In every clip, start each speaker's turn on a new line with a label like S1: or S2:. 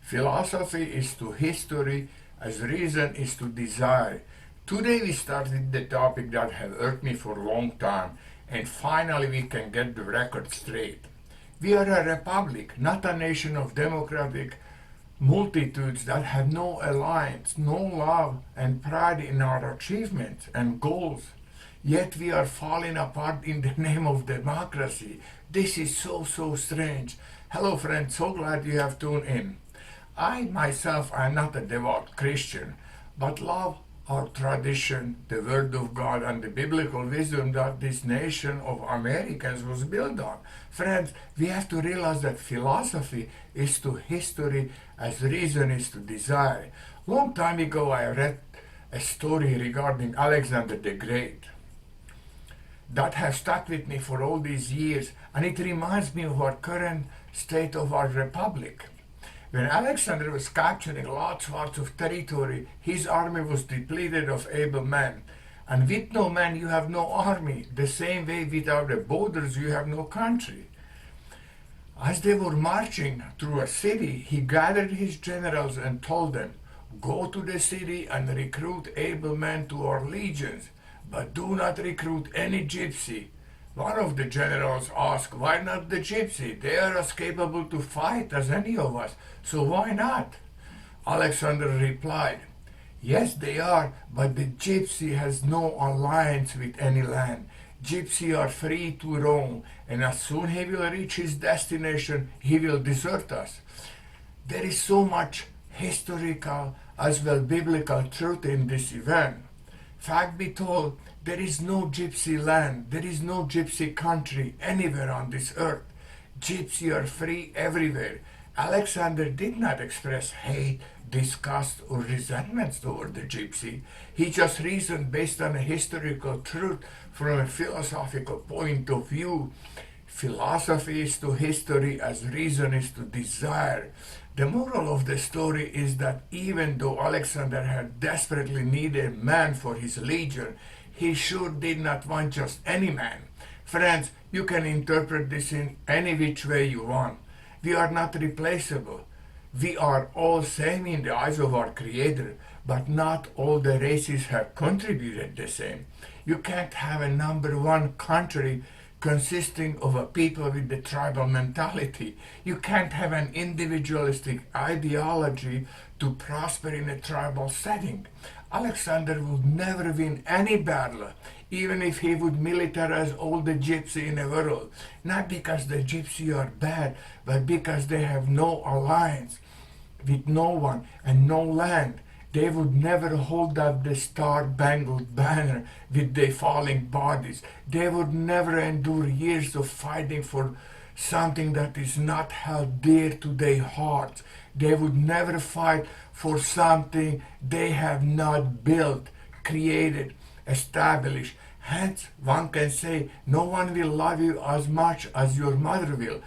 S1: Philosophy is to history as reason is to desire. Today we start with the topic that have irked me for a long time, and finally we can get the record straight. We are a republic, not a nation of democratic multitudes that have no alliance, no love and pride in our achievements and goals. Yet we are falling apart in the name of democracy. This is so strange. Hello friends, so glad you have tuned in. I myself am not a devout Christian, but love our tradition, the Word of God, and the biblical wisdom that this nation of Americans was built on. Friends, we have to realize that philosophy is to history as reason is to desire. Long time ago I read a story regarding Alexander the Great that has stuck with me for all these years, and it reminds me of our current state of our republic. When Alexander was capturing large parts of territory, his army was depleted of able men. And with no men you have no army. The same way without the borders you have no country. As they were marching through a city, he gathered his generals and told them, "Go to the city and recruit able men to our legions, but do not recruit any gypsy." One of the generals asked, "Why not the gypsy? They are as capable to fight as any of us, so why not?" Alexander replied, "Yes, they are, but the gypsy has no alliance with any land. Gypsy are free to roam, and as soon he will reach his destination, he will desert us." There is so much historical as well biblical truth in this event. Fact be told, there is no gypsy land, there is no gypsy country anywhere on this earth. Gypsy are free everywhere. Alexander did not express hate, disgust, or resentments toward the gypsy. He just reasoned based on a historical truth from a philosophical point of view. Philosophy is to history as reason is to desire. The moral of the story is that even though Alexander had desperately needed a man for his legion, he sure did not want just any man. Friends, you can interpret this in any which way you want. We are not replaceable. We are all same in the eyes of our Creator, but not all the races have contributed the same. You can't have a number one country consisting of a people with the tribal mentality. You can't have an individualistic ideology to prosper in a tribal setting. Alexander would never win any battle, even if he would militarize all the gypsy in the world. Not because the gypsy are bad, but because they have no alliance with no one and no land. They would never hold up the star-spangled banner with their falling bodies. They would never endure years of fighting for something that is not held dear to their hearts. They would never fight for something they have not built, created, established. Hence, one can say, no one will love you as much as your mother will.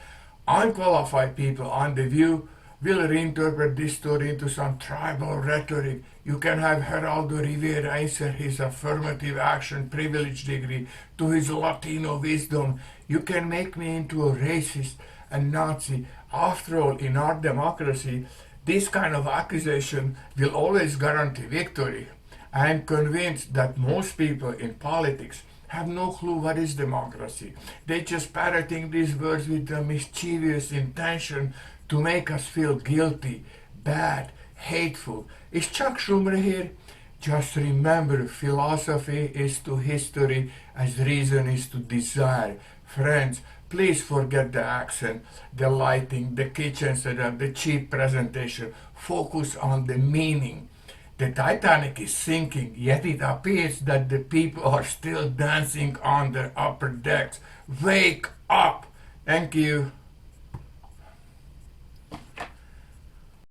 S1: Unqualified people on the view will reinterpret this story into some tribal rhetoric. You can have Geraldo Rivera answer his affirmative action privilege degree to his Latino wisdom. You can make me into a racist and Nazi. After all, in our democracy, this kind of accusation will always guarantee victory. I am convinced that most people in politics have no clue what is democracy. They just parroting these words with a mischievous intention to make us feel guilty, bad, hateful. Is Chuck Schumer here? Just remember, philosophy is to history as reason is to desire. Friends, please forget the accent, the lighting, the kitchen setup, the cheap presentation. Focus on the meaning. The Titanic is sinking, yet it appears that the people are still dancing on the upper decks. Wake up! Thank you.